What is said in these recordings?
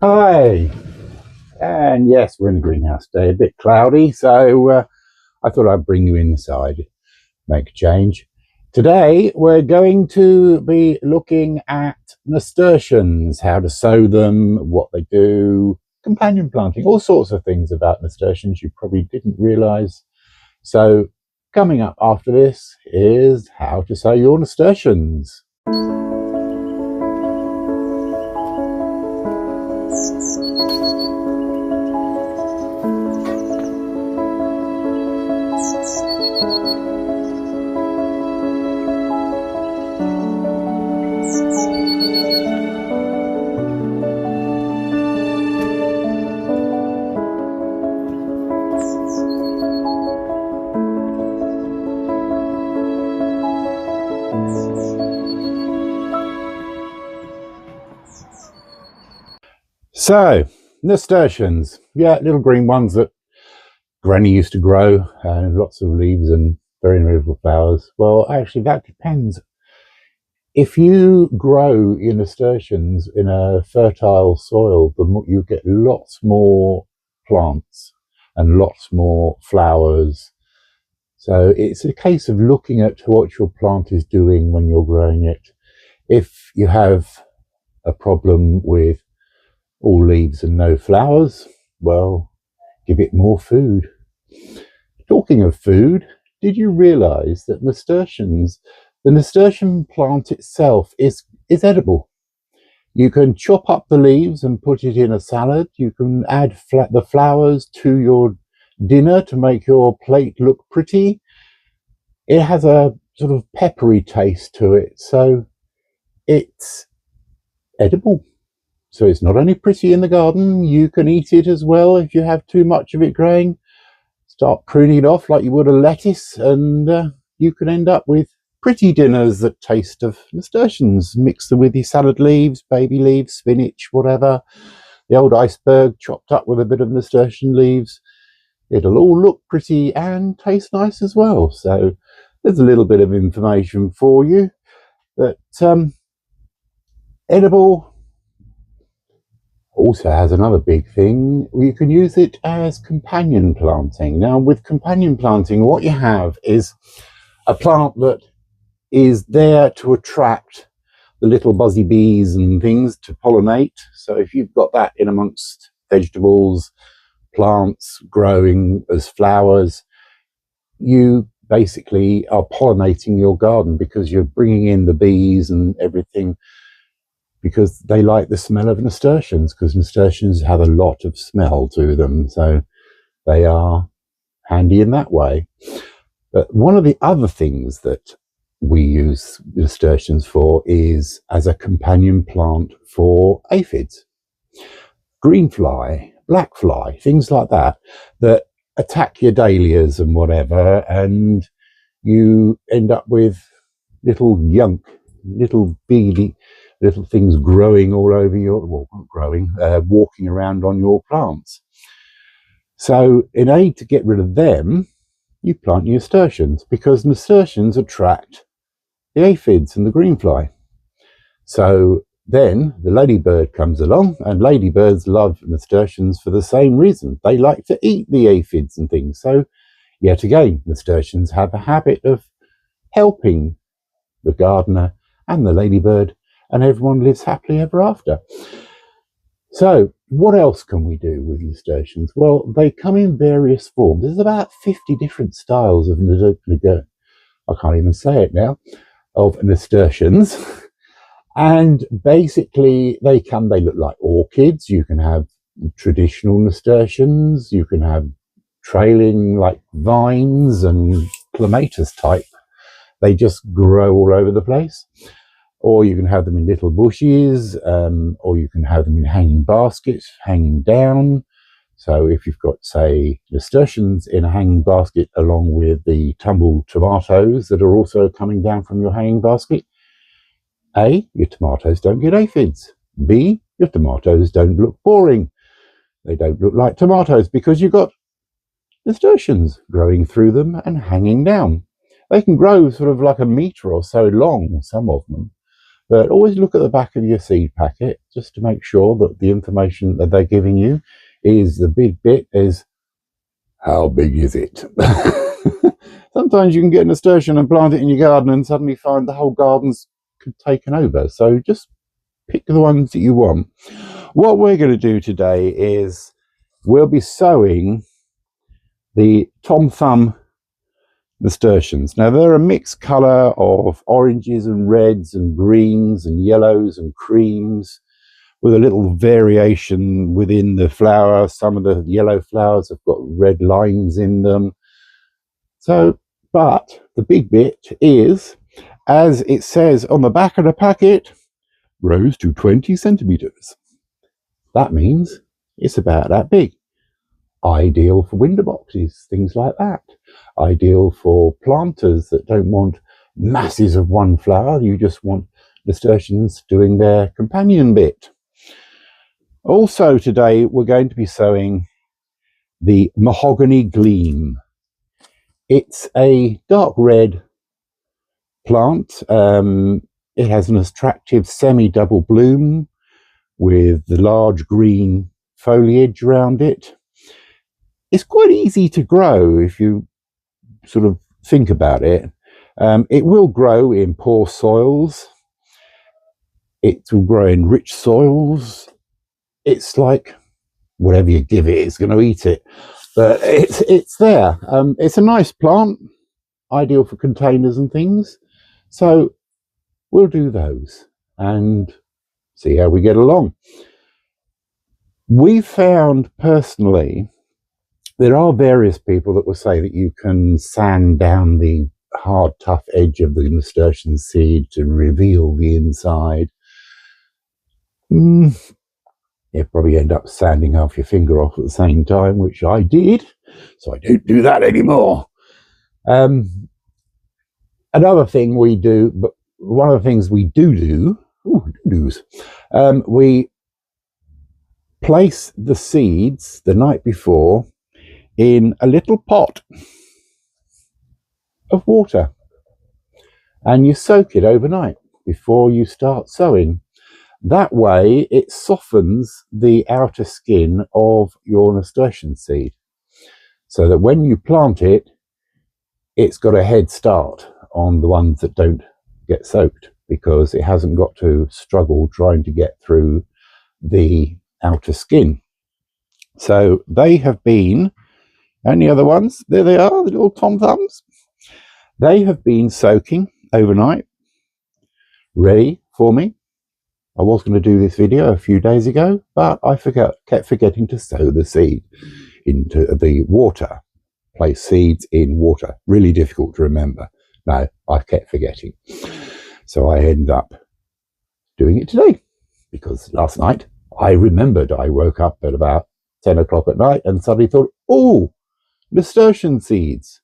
Hi, and yes, we're in the greenhouse today, a bit cloudy, so I thought I'd bring you inside, make a change. Today, we're going to be looking at nasturtiums, how to sow them, what they do, companion planting, all sorts of things about nasturtiums you probably didn't realise. So, coming up after this is how to sow your nasturtiums. So, nasturtiums, yeah, little green ones that Granny used to grow, and lots of leaves and very little flowers. Well, actually, that depends. If you grow your nasturtiums in a fertile soil, you get lots more plants and lots more flowers. So it's a case of looking at what your plant is doing when you're growing it. If you have a problem with all leaves and no flowers, well, give it more food. Talking of food, did you realize that the nasturtium plant itself is edible? You can chop up the leaves and put it in a salad. You can add the flowers to your dinner to make your plate look pretty. It has a sort of peppery taste to it, so it's edible. So it's not only pretty in the garden, you can eat it as well if you have too much of it growing. Start pruning it off like you would a lettuce, and you can end up with pretty dinners that taste of nasturtiums. Mix them with your salad leaves, baby leaves, spinach, whatever. The old iceberg chopped up with a bit of nasturtium leaves. It'll all look pretty and taste nice as well. So there's a little bit of information for you that edible. Also has another big thing. You can use it as companion planting. Now, with companion planting, what you have is a plant that is there to attract the little buzzy bees and things to pollinate. So if you've got that in amongst vegetables, plants growing as flowers, you basically are pollinating your garden because you're bringing in the bees and everything, because they like the smell of nasturtiums, because nasturtiums have a lot of smell to them, so they are handy in that way. But one of the other things that we use nasturtiums for is as a companion plant for aphids, green fly, black fly, things like that, that attack your dahlias and whatever, and you end up with little little beady little things growing all over walking around on your plants. So in aid to get rid of them, you plant nasturtiums, because nasturtiums attract the aphids and the greenfly. So then the ladybird comes along, and ladybirds love nasturtiums for the same reason. They like to eat the aphids and things. So yet again, nasturtiums have a habit of helping the gardener and the ladybird, and everyone lives happily ever after. So what else can we do with nasturtiums? Well, they come in various forms. There's about 50 different styles of I can't even say it now, of nasturtiums. And basically they look like orchids. You can have traditional nasturtiums. You can have trailing like vines and clematis type. They just grow all over the place. Or you can have them in little bushes, or you can have them in hanging baskets, hanging down. So if you've got, say, nasturtiums in a hanging basket along with the tumbled tomatoes that are also coming down from your hanging basket, A, your tomatoes don't get aphids. B, your tomatoes don't look boring. They don't look like tomatoes because you've got nasturtiums growing through them and hanging down. They can grow sort of like a metre or so long, some of them. But always look at the back of your seed packet just to make sure that the information that they're giving you is the big bit is how big is it? Sometimes you can get a nasturtium and plant it in your garden and suddenly find the whole garden's taken over. So just pick the ones that you want. What we're going to do today is we'll be sowing the Tom Thumb nasturtiums. Now they're a mixed colour of oranges and reds and greens and yellows and creams, with a little variation within the flower. Some of the yellow flowers have got red lines in them. So, but the big bit is, as it says on the back of the packet, grows to 20 centimetres. That means it's about that big. Ideal for window boxes, things like that. Ideal for planters that don't want masses of one flower. You just want nasturtiums doing their companion bit. Also today we're going to be sowing the Mahogany Gleam. It's a dark red plant. It has an attractive semi-double bloom with the large green foliage around it. It's quite easy to grow if you sort of think about it. It will grow in poor soils. It will grow in rich soils. It's like whatever you give it, it's going to eat it. But it's there. It's a nice plant, ideal for containers and things. So we'll do those and see how we get along. We found personally, there are various people that will say that you can sand down the hard, tough edge of the nasturtium seed to reveal the inside. You'll probably end up sanding half your finger off at the same time, which I did, so I don't do that anymore. Another thing we do, but one of the things we do, we place the seeds the night before in a little pot of water, and you soak it overnight before you start sowing. That way it softens the outer skin of your nasturtium seed, so that when you plant it, it's got a head start on the ones that don't get soaked, because it hasn't got to struggle trying to get through the outer skin. So they have been, and the other ones, there they are, the little Tom Thumbs. They have been soaking overnight, ready for me. I was going to do this video a few days ago, but I kept forgetting to sow the seed into the water. Place seeds in water. Really difficult to remember. No, I kept forgetting. So I ended up doing it today, because last night I remembered. I woke up at about 10 o'clock at night and suddenly thought, oh, nasturtium seeds.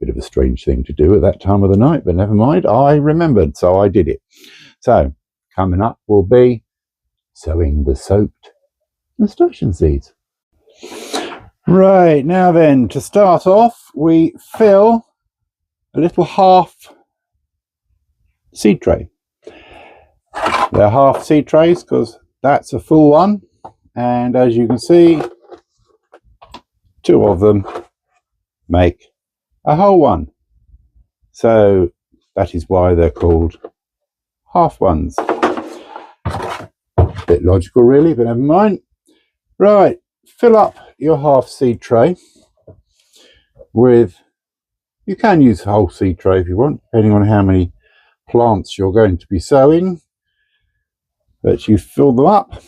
Bit of a strange thing to do at that time of the night, but never mind. I remembered, so I did it. So coming up will be sowing the soaked nasturtium seeds. Right, now then, to start off, we fill a little half seed tray. They're half seed trays because that's a full one, and as you can see, two of them make a whole one. So that is why they're called half ones. Bit logical really, but never mind. Right, fill up your half seed tray with, you can use a whole seed tray if you want, depending on how many plants you're going to be sowing, but you fill them up.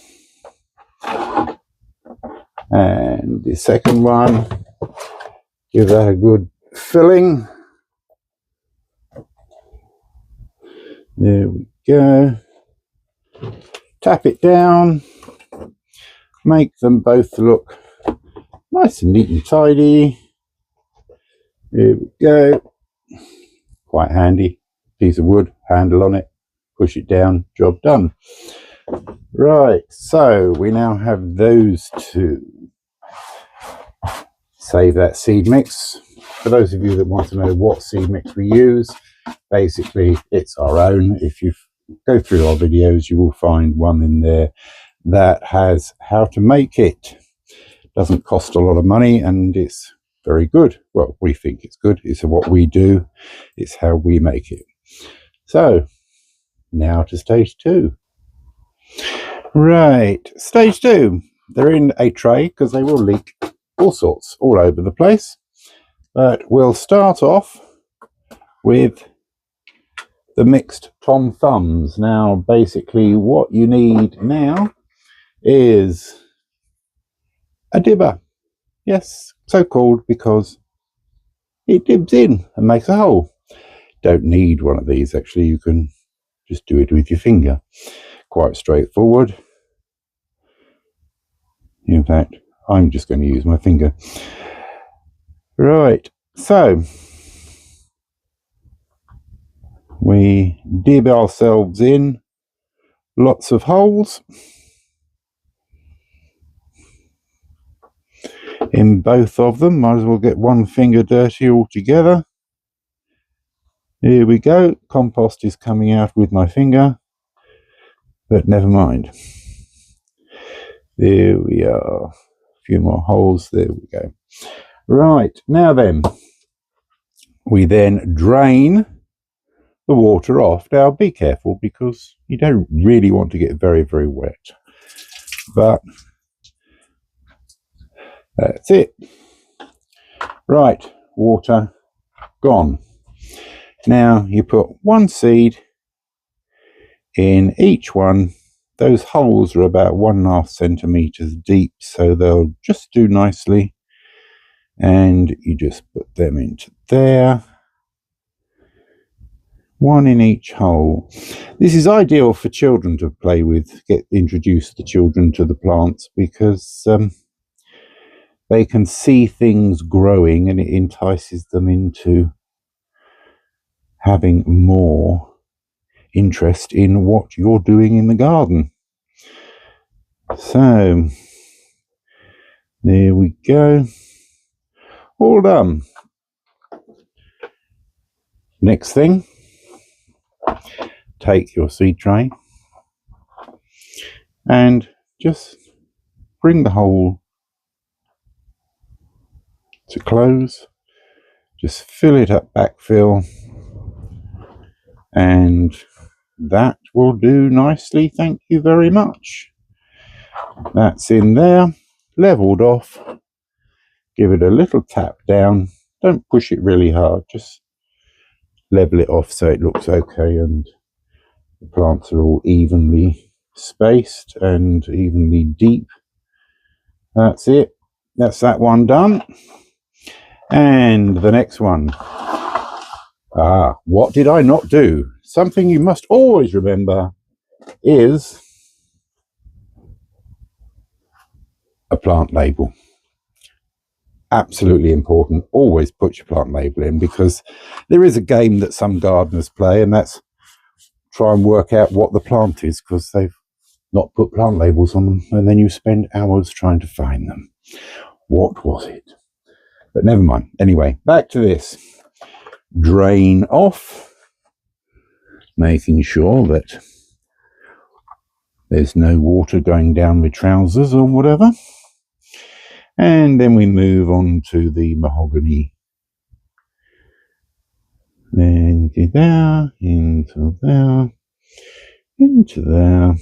And the second one, give that a good filling. There we go. Tap it down, make them both look nice and neat and tidy. There we go. Quite handy. Piece of wood, handle on it, push it down, job done. Right, so we now have those two. Save that seed mix. For those of you that want to know what seed mix we use, basically it's our own. If you've go through our videos, you will find one in there that has how to make it. Doesn't cost a lot of money and it's very good. Well, we think it's good. It's what we do. It's how we make it. So now to stage 2. Right, stage 2. They're in a tray because they will leak all sorts all over the place. But we'll start off with the mixed Tom Thumbs. Now, basically what you need now is a dibber. Yes, so called because it dibs in and makes a hole. Don't need one of these, actually. You can just do it with your finger. Quite straightforward. In fact, I'm just going to use my finger. Right, so we dib ourselves in lots of holes in both of them. Might as well get one finger dirty altogether. Here we go. Compost is coming out with my finger, but never mind. There we are. A few more holes. There we go. Right, now then, we then drain the water off. Now be careful because you don't really want to get very, very wet. But that's it. Right, water gone. Now you put one seed in each one. Those holes are about 1.5 centimeters deep, so they'll just do nicely. And you just put them into there. One in each hole. This is ideal for children to play with. Introduce the children to the plants because they can see things growing and it entices them into having more interest in what you're doing in the garden. So there we go. All done. Next thing, take your seed tray and just bring the hole to close. Just fill it up, backfill, and that will do nicely. Thank you very much. That's in there, leveled off. Give it a little tap down. Don't push it really hard, just level it off so it looks okay and the plants are all evenly spaced and evenly deep. That's it. That's that one done. And the next one. What did I not do? Something you must always remember is a plant label. Absolutely important. Always put your plant label in because there is a game that some gardeners play, and that's try and work out what the plant is because they've not put plant labels on them, and then you spend hours trying to find them. What was it? But never mind. Anyway, back to this. Drain off, making sure that there's no water going down with trousers or whatever. And then we move on to the mahogany. Into there, into there, into there.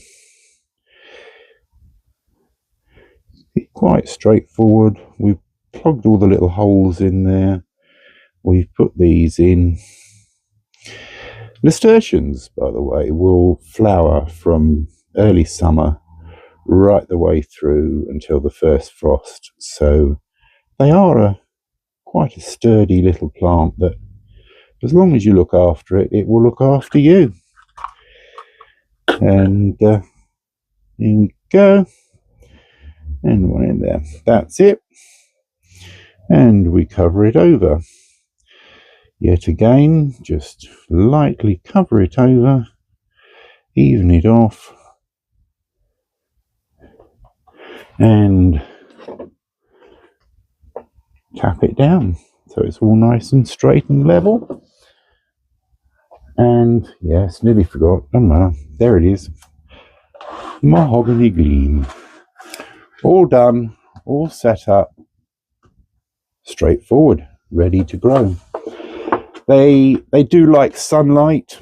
It's quite straightforward. We've plugged all the little holes in there. We've put these in. Nasturtiums, by the way, will flower from early summer right the way through until the first frost. So they are quite a sturdy little plant that, as long as you look after it, it will look after you. And here we go. And one in there. That's it. And we cover it over. Yet again, just lightly cover it over, even it off, and tap it down so it's all nice and straight and level. And yes, nearly forgot. Oh well, there it is. Mahogany Gleam. All done, all set up, straightforward, ready to grow. They do like sunlight,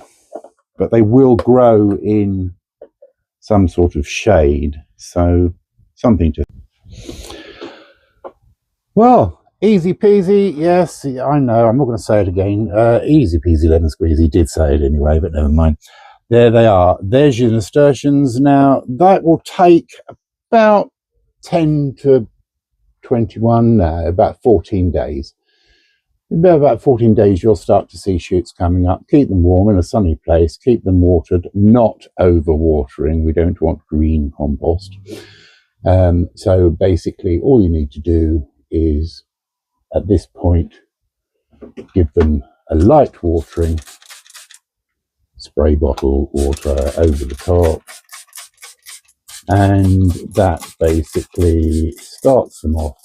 but they will grow in some sort of shade, so something to... Well, easy peasy. Yes, I know, I'm not going to say it again. Easy peasy lemon squeezy. Did say it anyway, but never mind. There they are. There's your nasturtiums. Now that will take about 10 to 21, about 14 days. In about 14 days, you'll start to see shoots coming up. Keep them warm in a sunny place. Keep them watered, not over-watering. We don't want green compost. So basically, all you need to do is, at this point, give them a light watering, spray bottle water over the top, and that basically starts them off.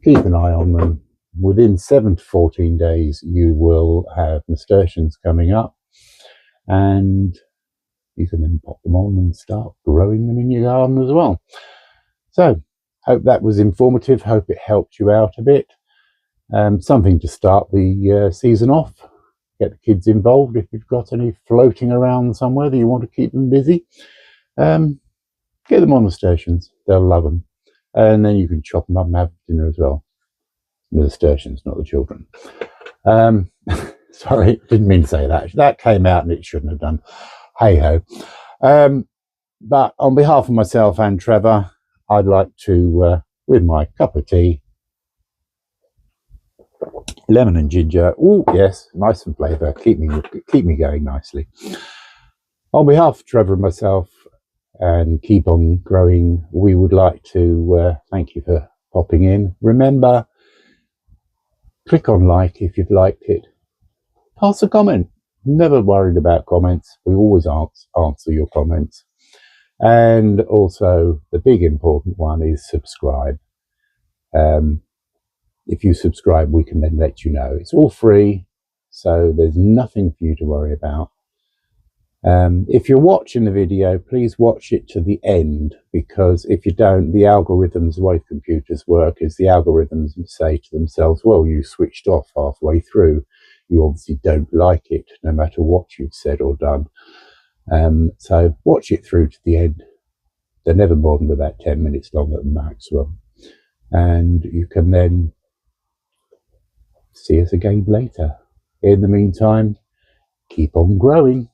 Keep an eye on them. Within 7 to 14 days, you will have nasturtiums coming up, and you can then pop them on and start growing them in your garden as well. So, hope that was informative. Hope it helped you out a bit. Something to start the season off. Get the kids involved. If you've got any floating around somewhere that you want to keep them busy, get them on nasturtiums. They'll love them. And then you can chop them up and have dinner as well. The nasturtiums, not the children. Sorry, didn't mean to say that. That came out and it shouldn't have done. Hey ho. But on behalf of myself and Trevor, I'd like to, with my cup of tea, lemon and ginger. Oh yes, nice and flavour. Keep me going nicely. On behalf of Trevor and myself, and keep on growing, we would like to thank you for popping in. Remember, click on like if you've liked it. Pass a comment. Never worried about comments. We always answer your comments. And also, the big important one is subscribe. If you subscribe, we can then let you know. It's all free, so there's nothing for you to worry about. If you're watching the video, please watch it to the end, because if you don't, the algorithms, the way computers work is the algorithms say to themselves, well, you switched off halfway through. You obviously don't like it, no matter what you've said or done. So watch it through to the end. They're never more than about 10 minutes long at the maximum. And you can then see us again later. In the meantime, keep on growing.